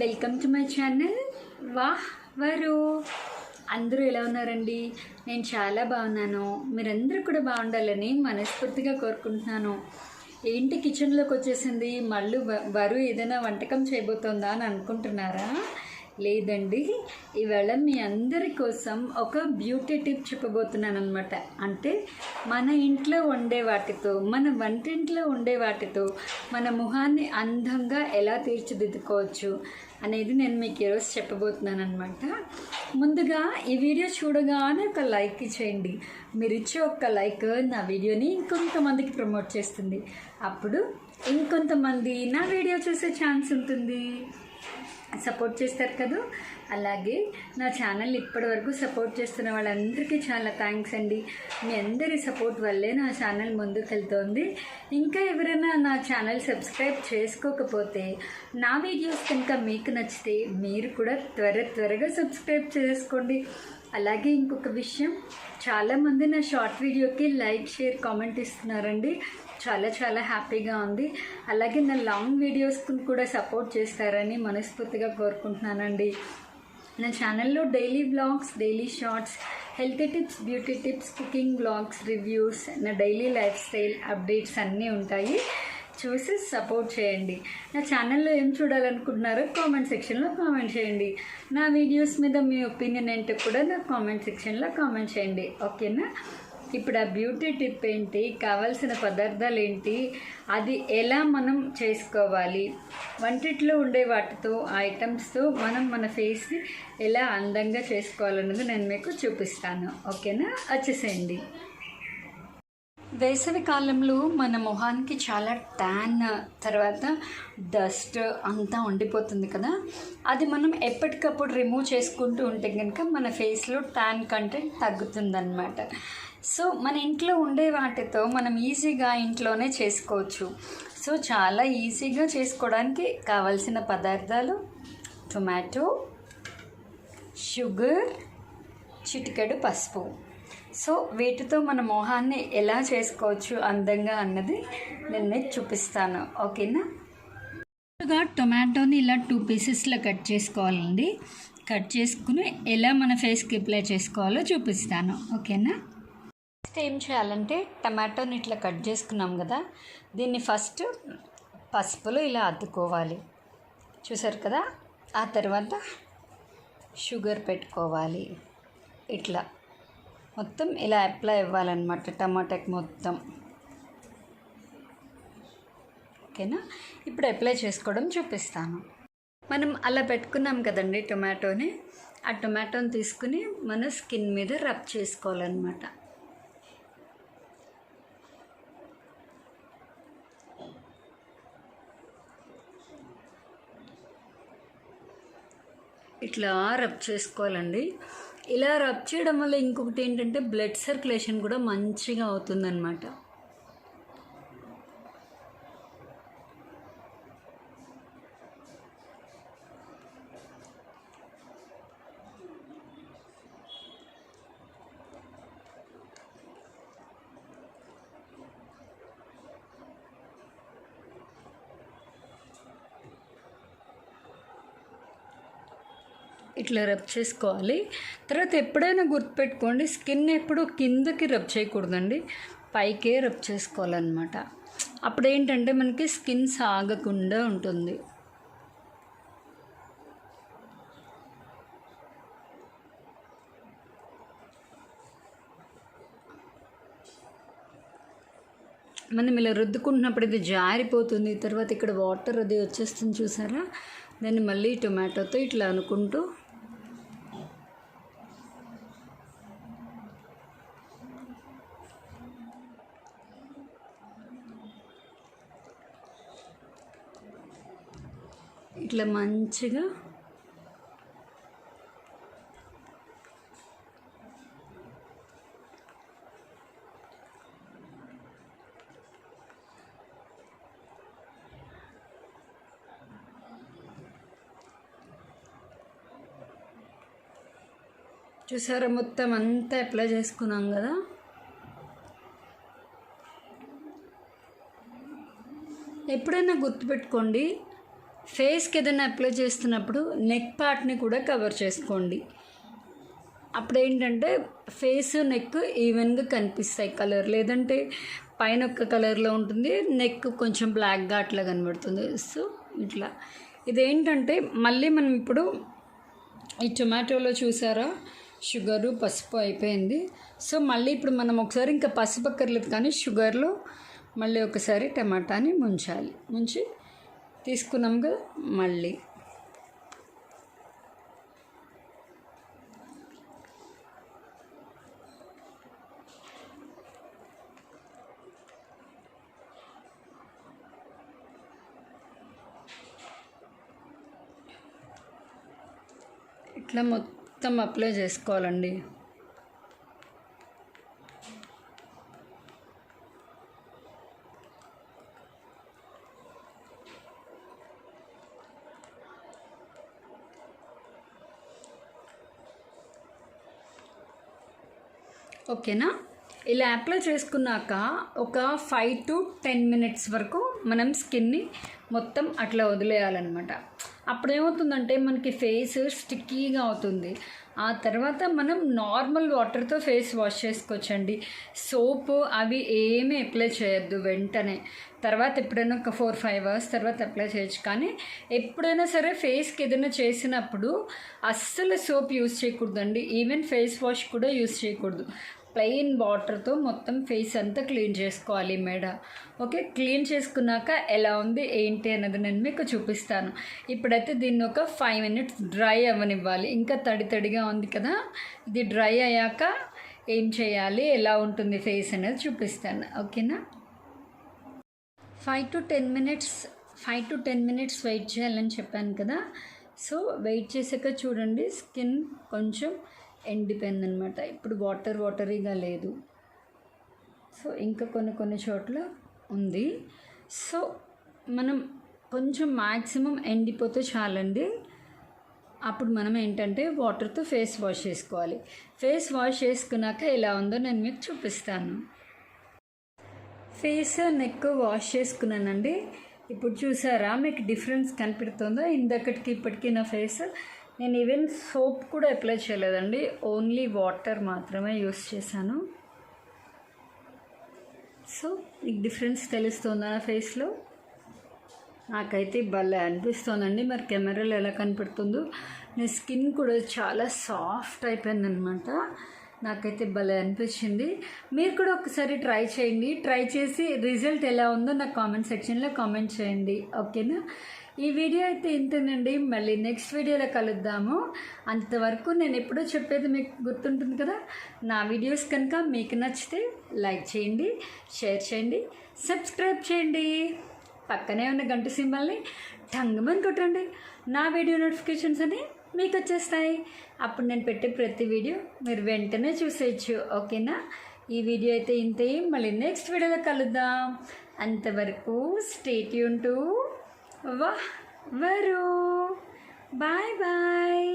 Welcome to my channel వాహ్ వరు. అందరూ ఎలా ఉన్నారండి? నేను చాలా బాగున్నాను. మీరందరూ కూడా బాగుండాలని మనస్ఫూర్తిగా కోరుకుంటున్నాను. ఏంటి కిచెన్లోకి వచ్చేసింది, మళ్ళీ వరు ఏదైనా వంటకం చేయబోతోందా అని అనుకుంటున్నారా? లేదండి, ఇవాళ మీ అందరి కోసం ఒక బ్యూటీ టిప్ చెప్పబోతున్నాను అనమాట. అంటే మన ఇంట్లో వండే వాటితో, మన వంటింట్లో ఉండే వాటితో మన ముఖాన్ని అందంగా ఎలా తీర్చిదిద్దుకోవచ్చు అనేది నేను మీకు ఈరోజు చెప్పబోతున్నాను అనమాట. ముందుగా ఈ వీడియో చూడగానే ఒక లైక్ ఇచ్చేయండి. మీరు ఇచ్చే ఒక్క లైక్ నా వీడియోని ఇంకొంతమందికి ప్రమోట్ చేస్తుంది. అప్పుడు ఇంకొంతమంది నా వీడియో చూసే ఛాన్స్ ఉంటుంది. సపోర్ట్ చేస్తారు కదా. అలాగే నా ఛానల్ ఇప్పటివరకు సపోర్ట్ చేస్తున్న వాళ్ళందరికీ చాలా థ్యాంక్స్ అండి. మీ అందరి సపోర్ట్ వల్లే నా ఛానల్ ముందుకు వెళ్తోంది. ఇంకా ఎవరైనా నా ఛానల్ సబ్స్క్రైబ్ చేసుకోకపోతే, నా వీడియోస్ కనుక మీకు నచ్చితే మీరు కూడా త్వరగా సబ్స్క్రైబ్ చేసుకోండి. అలాగే ఇంకొక విషయం, చాలామంది నా షార్ట్ వీడియోకి లైక్, షేర్, కామెంట్ ఇస్తున్నారండి. చాలా హ్యాపీగా ఉంది. అలాగే నా లాంగ్ వీడియోస్కి కూడా సపోర్ట్ చేస్తారని మనస్ఫూర్తిగా కోరుకుంటున్నానండి. నా ఛానల్లో daily vlogs, daily shorts, health tips, beauty tips, cooking vlogs, reviews, నా డైలీ లైఫ్ స్టైల్ అప్డేట్స్ అన్నీ ఉంటాయి. చూసి సపోర్ట్ చేయండి. నా ఛానల్లో ఏం చూడాలనుకుంటున్నారో కామెంట్ సెక్షన్లో కామెంట్ చేయండి. నా వీడియోస్ మీద మీ ఒపీనియన్ ఏంటో కూడా నా కామెంట్ సెక్షన్లో కామెంట్ చేయండి. ఓకేనా? ఇప్పుడు ఆ బ్యూటీ టిప్ ఏంటి, కావాల్సిన పదార్థాలు ఏంటి, అది ఎలా మనం చేసుకోవాలి, వంటిట్లో ఉండే వాటితో, ఐటమ్స్తో మనం మన ఫేస్ని ఎలా అందంగా చేసుకోవాలన్నది నేను మీకు చూపిస్తాను. ఓకేనా? వచ్చేసేయండి. వేసవి కాలంలో మన మొహానికి చాలా ట్యాన్, తర్వాత డస్ట్ అంతా ఉండిపోతుంది కదా. అది మనం ఎప్పటికప్పుడు రిమూవ్ చేసుకుంటూ ఉంటే కనుక మన ఫేస్లో ట్యాన్ కంటెంట్ తగ్గుతుందన్నమాట. సో మన ఇంట్లో ఉండే వాటితో మనం ఈజీగా ఇంట్లోనే చేసుకోవచ్చు. సో చాలా ఈజీగా చేసుకోవడానికి కావాల్సిన పదార్థాలు: టొమాటో, షుగర్, చిటికెడు పసుపు. సో వీటితో మన మొహాన్ని ఎలా చేసుకోవచ్చు అందంగా అన్నది నేను మీకు చూపిస్తాను. ఓకేనా? టొమాటోని ఇలా 2 పీసెస్లో కట్ చేసుకోవాలండి. కట్ చేసుకుని ఎలా మన ఫేస్కి అప్లై చేసుకోవాలో చూపిస్తాను. ఓకేనా? ఫస్ట్ ఏం చేయాలంటే, టమాటోని ఇట్లా కట్ చేసుకున్నాం కదా, దీన్ని ఫస్ట్ పసుపులో ఇలా అద్దుకోవాలి. చూసారు కదా. ఆ తర్వాత షుగర్ పెట్టుకోవాలి. ఇట్లా మొత్తం ఇలా అప్లై ఇవ్వాలన్నమాట టమాటాకి మొత్తం. ఓకేనా? ఇప్పుడు అప్లై చేసుకోవడం చూపిస్తాను. మనం అలా పెట్టుకున్నాం కదండి టొమాటోని. ఆ టొమాటోని తీసుకుని మన స్కిన్ మీద రబ్ చేసుకోవాలన్నమాట. ఇట్లా రబ్ చేసుకోవాలండి. ఇలా రబ్ చేయడం వల్ల ఇంకొకటి ఏంటంటే బ్లడ్ సర్క్యులేషన్ కూడా మంచిగా అవుతుందన్నమాట. ఇట్లా రబ్ చేసుకోవాలి. తర్వాత ఎప్పుడైనా గుర్తుపెట్టుకోండి, స్కిన్ ఎప్పుడు కిందకి రబ్ చేయకూడదండి, పైకే రబ్ చేసుకోవాలన్నమాట. అప్పుడు ఏంటంటే మనకి స్కిన్ సాగకుండా ఉంటుంది. మనం ఇలా రుద్దుకుంటున్నప్పుడు ఇది జారిపోతుంది. తర్వాత ఇక్కడ వాటర్ అది వచ్చేస్తుంది, చూసారా. దాన్ని మళ్ళీ టొమాటోతో ఇట్లా అనుకుంటూ ఇట్లా మంచిగా చూసారా, మొత్తం అంతా అప్లై చేసుకున్నాం కదా. ఎప్పుడైనా గుర్తుపెట్టుకోండి, ఫేస్కి ఏదైనా అప్లై చేస్తున్నప్పుడు నెక్ పార్ట్ని కూడా కవర్ చేసుకోండి. అప్పుడు ఏంటంటే ఫేస్ నెక్ ఈవెన్గా కనిపిస్తాయి కలర్. లేదంటే పైన ఒక కలర్లో ఉంటుంది, నెక్ కొంచెం బ్లాక్గా అట్లా కనబడుతుంది. సో ఇట్లా ఇదేంటంటే మళ్ళీ మనం ఇప్పుడు ఈ టొమాటోలో చూసారా షుగరు పసుపు అయిపోయింది. సో మళ్ళీ ఇప్పుడు మనం ఒకసారి ఇంకా పసుపు అక్కర్లేదు కానీ షుగర్లో మళ్ళీ ఒకసారి టమాటాని ముంచాలి. ముంచి తీసుకున్నాం కదా మళ్ళీ ఇట్లా మొత్తం అప్లై చేసుకోవాలండి. ఓకేనా? ఇలా అప్లై చేసుకున్నాక ఒక 5 to 10 minutes వరకు మనం స్కిన్ని మొత్తం అట్లా వదిలేయాలన్నమాట. అప్పుడు ఏమవుతుందంటే మనకి ఫేస్ స్టిక్కీగా అవుతుంది. ఆ తర్వాత మనం నార్మల్ వాటర్తో ఫేస్ వాష్ చేసుకోవచ్చండి. సోపు అవి ఏమీ అప్లై చేయొద్దు వెంటనే. తర్వాత ఎప్పుడైనా ఒక 4-5 hours తర్వాత అప్లై చేయొచ్చు. కానీ ఎప్పుడైనా సరే ఫేస్కి ఏదైనా చేసినప్పుడు అస్సలు సోప్ యూజ్ చేయకూడదండి. ఈవెన్ ఫేస్ వాష్ కూడా యూజ్ చేయకూడదు. ప్లెయిన్ వాటర్తో మొత్తం ఫేస్ అంతా క్లీన్ చేసుకోవాలి మెడ. ఓకే, క్లీన్ చేసుకున్నాక ఎలా ఉంది ఏంటి అన్నది నేను మీకు చూపిస్తాను. ఇప్పుడైతే దీన్ని ఒక 5 minutes డ్రై అవ్వనివ్వాలి. ఇంకా తడి తడిగా ఉంది కదా, ఇది డ్రై అయ్యాక ఏం చేయాలి, ఎలా ఉంటుంది ఫేస్ అనేది చూపిస్తాను. ఓకేనా? 5 to 10 minutes వెయిట్ చేయాలని చెప్పాను కదా. సో వెయిట్ చేసాక చూడండి స్కిన్ కొంచెం ఎండిపోయిందనమాట. ఇప్పుడు వాటరీగా లేదు. సో ఇంకా కొన్ని చోట్ల ఉంది. సో మనం కొంచెం మ్యాక్సిమం ఎండిపోతే చాలండి. అప్పుడు మనం ఏంటంటే వాటర్తో ఫేస్ వాష్ చేసుకోవాలి. ఫేస్ వాష్ చేసుకున్నాక ఎలా ఉందో నేను మీకు చూపిస్తాను. ఫేస్ నెక్ వాష్ చేసుకున్నానండి. ఇప్పుడు చూసారా మీకు డిఫరెన్స్ కనిపెడుతుందో? ఇందక్కడికి ఇప్పటికీ నా ఫేస్ నేను ఈవెన్ సోప్ కూడా అప్లై చేయలేదండి, ఓన్లీ వాటర్ మాత్రమే యూస్ చేశాను. సో మీకు డిఫరెన్స్ తెలుస్తుందా నా ఫేస్లో? నాకైతే భలే అనిపిస్తుందండి. మరి కెమెరాలో ఎలా కనపడుతుందో? నా స్కిన్ కూడా చాలా సాఫ్ట్ అయిపోయిందనమాట. నాకైతే భలే అనిపించింది. మీరు కూడా ఒకసారి ట్రై చేయండి. ట్రై చేసి రిజల్ట్ ఎలా ఉందో నాకు కామెంట్ సెక్షన్లో కామెంట్ చేయండి. ఓకేనా? ఈ వీడియో అయితే ఇంతేనండి. మళ్ళీ నెక్స్ట్ వీడియోలో కలుద్దాము. అంతవరకు నేను ఎప్పుడూ చెప్పేది మీకు గుర్తుంటుంది కదా. నా వీడియోస్ కనుక మీకు నచ్చితే లైక్ చేయండి, షేర్ చేయండి, సబ్స్క్రైబ్ చేయండి. పక్కనే ఉన్న గంట సింబల్ని టంగుమని కొట్టండి. నా వీడియో నోటిఫికేషన్స్ అని మీకు వచ్చేస్తాయి. అప్పుడు నేను పెట్టే ప్రతి వీడియో మీరు వెంటనే చూసేయచ్చు. ఓకేనా? ఈ వీడియో అయితే ఇంతే. మళ్ళీ నెక్స్ట్ వీడియోలో కలుద్దాం. అంతవరకు స్టే ట్యూన్ టు వాహ్ వరు. Bye bye.